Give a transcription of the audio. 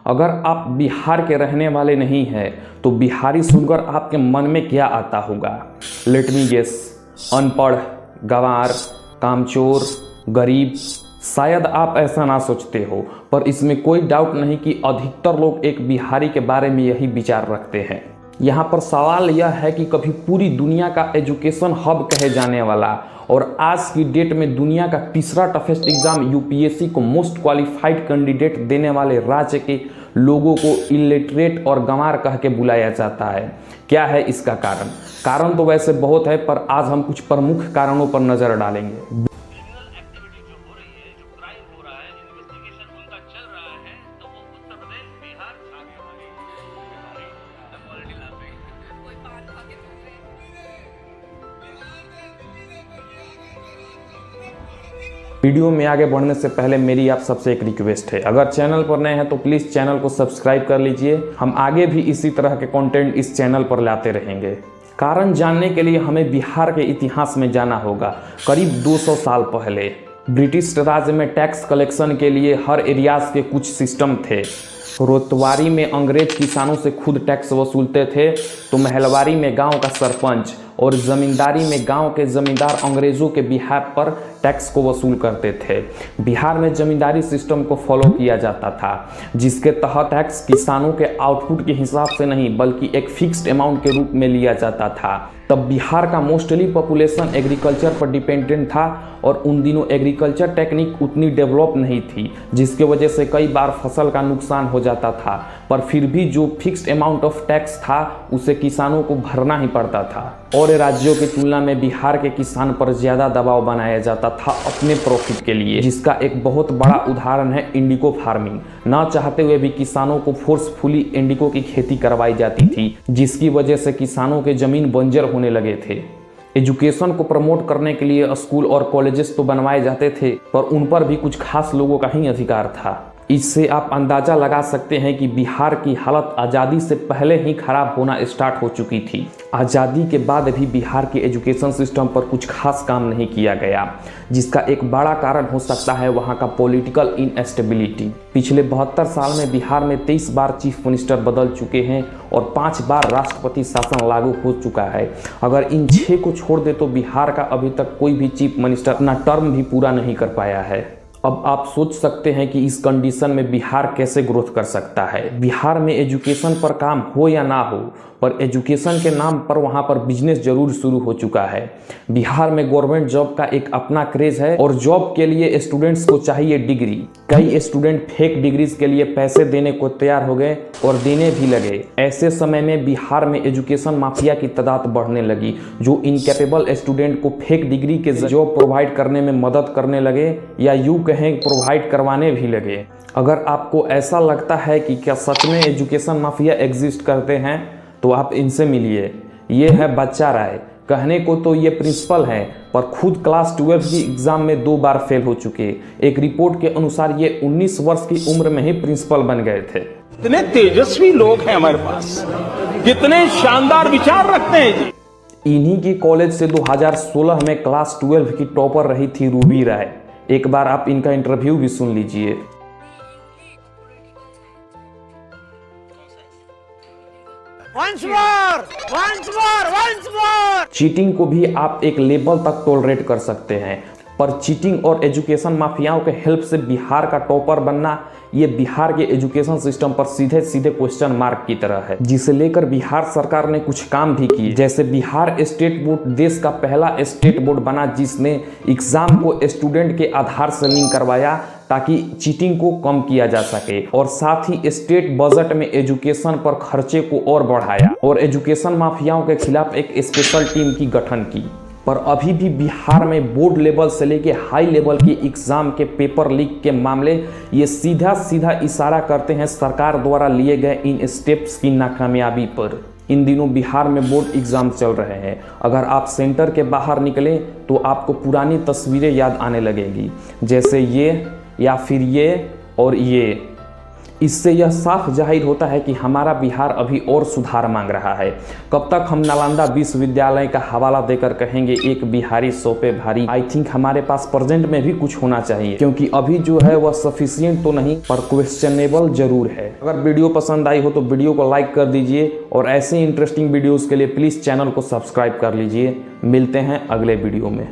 अगर आप बिहार के रहने वाले नहीं हैं तो बिहारी सुनकर आपके मन में क्या आता होगा? लेट मी गेस, अनपढ़, गंवार, कामचोर, गरीब। शायद आप ऐसा ना सोचते हो, पर इसमें कोई डाउट नहीं कि अधिकतर लोग एक बिहारी के बारे में यही विचार रखते हैं। यहाँ पर सवाल यह है कि कभी पूरी दुनिया का एजुकेशन हब कहे जाने वाला और आज की डेट में दुनिया का तीसरा टफेस्ट एग्जाम यूपीएससी को मोस्ट क्वालिफाइड कैंडिडेट देने वाले राज्य के लोगों को इलिटरेट और गंवार कह के बुलाया जाता है। क्या है इसका कारण? कारण तो वैसे बहुत है, पर आज हम कुछ प्रमुख कारणों पर नजर डालेंगे। वीडियो में आगे बढ़ने से पहले मेरी आप सबसे एक रिक्वेस्ट है, अगर चैनल पर नए हैं तो प्लीज़ चैनल को सब्सक्राइब कर लीजिए। हम आगे भी इसी तरह के कंटेंट इस चैनल पर लाते रहेंगे। कारण जानने के लिए हमें बिहार के इतिहास में जाना होगा। करीब 200 साल पहले ब्रिटिश राज्य में टैक्स कलेक्शन के लिए हर एरियाज के कुछ सिस्टम थे। रोतवारी में अंग्रेज किसानों से खुद टैक्स वसूलते थे, तो महलवारी में गांव का सरपंच और ज़मींदारी में गांव के ज़मींदार अंग्रेज़ों के बिहाफ पर टैक्स को वसूल करते थे। बिहार में ज़मींदारी सिस्टम को फॉलो किया जाता था, जिसके तहत टैक्स किसानों के आउटपुट के हिसाब से नहीं बल्कि एक फिक्स्ड अमाउंट के रूप में लिया जाता था। तब बिहार का मोस्टली पॉपुलेशन एग्रीकल्चर पर डिपेंडेंट था और उन दिनों एग्रीकल्चर टेक्निक उतनी डेवलप नहीं थी, जिसके वजह से कई बार फसल का नुकसान हो जाता था। पर फिर भी जो फिक्स्ड अमाउंट ऑफ टैक्स था उसे किसानों को भरना ही पड़ता था। और राज्यों की तुलना में बिहार के किसान पर ज़्यादा दबाव बनाया जाता था अपने प्रॉफिट के लिए, जिसका एक बहुत बड़ा उदाहरण है इंडिगो फार्मिंग। ना चाहते हुए भी किसानों को फोर्सफुली इंडिगो की खेती करवाई जाती थी, जिसकी वजह से किसानों के जमीन बंजर होने लगे थे। एजुकेशन को प्रमोट करने के लिए स्कूल और कॉलेजेस तो बनवाए जाते थे, पर उन पर भी कुछ खास लोगों का ही अधिकार था। इससे आप अंदाजा लगा सकते हैं कि बिहार की हालत आज़ादी से पहले ही खराब होना स्टार्ट हो चुकी थी। आज़ादी के बाद भी बिहार के एजुकेशन सिस्टम पर कुछ खास काम नहीं किया गया, जिसका एक बड़ा कारण हो सकता है वहाँ का पॉलिटिकल इनएस्टेबिलिटी। पिछले 72 साल में बिहार में 23 बार चीफ मिनिस्टर बदल चुके हैं और 5 बार राष्ट्रपति शासन लागू हो चुका है। अगर इन 6 को छोड़ दे तो बिहार का अभी तक कोई भी चीफ मिनिस्टर अपना टर्म भी पूरा नहीं कर पाया है। अब आप सोच सकते हैं कि इस कंडीशन में बिहार कैसे ग्रोथ कर सकता है। बिहार में एजुकेशन पर काम हो या ना हो, पर एजुकेशन के नाम पर वहाँ पर बिजनेस जरूर शुरू हो चुका है। बिहार में गवर्नमेंट जॉब का एक अपना क्रेज है और जॉब के लिए स्टूडेंट्स को चाहिए डिग्री। कई स्टूडेंट फेक डिग्रीज के लिए पैसे देने को तैयार हो गए और देने भी लगे। ऐसे समय में बिहार में एजुकेशन माफिया की तादाद बढ़ने लगी, जो इनकैपेबल स्टूडेंट को फेक डिग्री के जॉब प्रोवाइड करने में मदद करने लगे, या यूँ कहें प्रोवाइड करवाने भी लगे। अगर आपको ऐसा लगता है कि क्या सच में एजुकेशन माफिया एग्जिस्ट करते हैं, तो आप इनसे मिलिए। ये है बच्चा राय। कहने को तो ये प्रिंसिपल हैं, पर खुद क्लास 12 की एग्जाम में 2 बार फेल हो चुके। एक रिपोर्ट के अनुसार ये 19 वर्ष की उम्र में ही प्रिंसिपल बन गए थे। कितने तेजस्वी लोग हैं हमारे पास, कितने शानदार विचार रखते हैं जी। इन्हीं की कॉलेज से 2016 में क्लास 12 की टॉपर रही थी रूबी राय। एक बार आप इनका इंटरव्यू भी सुन लीजिए। Once more, once more, once more. Cheating को भी आप एक लेवल तक टॉलरेट कर सकते हैं, पर चीटिंग और एजुकेशन माफियाओं के हेल्प से बिहार का टॉपर बनना, ये बिहार के एजुकेशन सिस्टम पर सीधे सीधे क्वेश्चन मार्क की तरह है, जिसे लेकर बिहार सरकार ने कुछ काम भी किए। जैसे बिहार स्टेट बोर्ड देश का पहला स्टेट बोर्ड बना जिसने एग्जाम को स्टूडेंट के आधार से लिंक करवाया, ताकि चीटिंग को कम किया जा सके। और साथ ही स्टेट बजट में एजुकेशन पर खर्चे को और बढ़ाया और एजुकेशन माफियाओं के खिलाफ एक स्पेशल टीम की गठन की। पर अभी भी बिहार में बोर्ड लेवल से लेके हाई लेवल के एग्जाम के पेपर लीक के मामले ये सीधा सीधा इशारा करते हैं सरकार द्वारा लिए गए इन स्टेप्स की नाकामयाबी पर। इन दिनों बिहार में बोर्ड एग्जाम चल रहे हैं। अगर आप सेंटर के बाहर निकलें तो आपको पुरानी तस्वीरें याद आने लगेंगी, जैसे ये या फिर ये और ये। इससे यह साफ जाहिर होता है कि हमारा बिहार अभी और सुधार मांग रहा है। कब तक हम नालंदा विश्वविद्यालय का हवाला देकर कहेंगे एक बिहारी 100 पे भारी। आई थिंक हमारे पास प्रेजेंट में भी कुछ होना चाहिए, क्योंकि अभी जो है वह सफिशिएंट तो नहीं पर क्वेश्चनेबल जरूर है। अगर वीडियो पसंद आई हो तो वीडियो को लाइक कर दीजिए और ऐसे इंटरेस्टिंग वीडियोस के लिए प्लीज चैनल को सब्सक्राइब कर लीजिए। मिलते हैं अगले वीडियो में।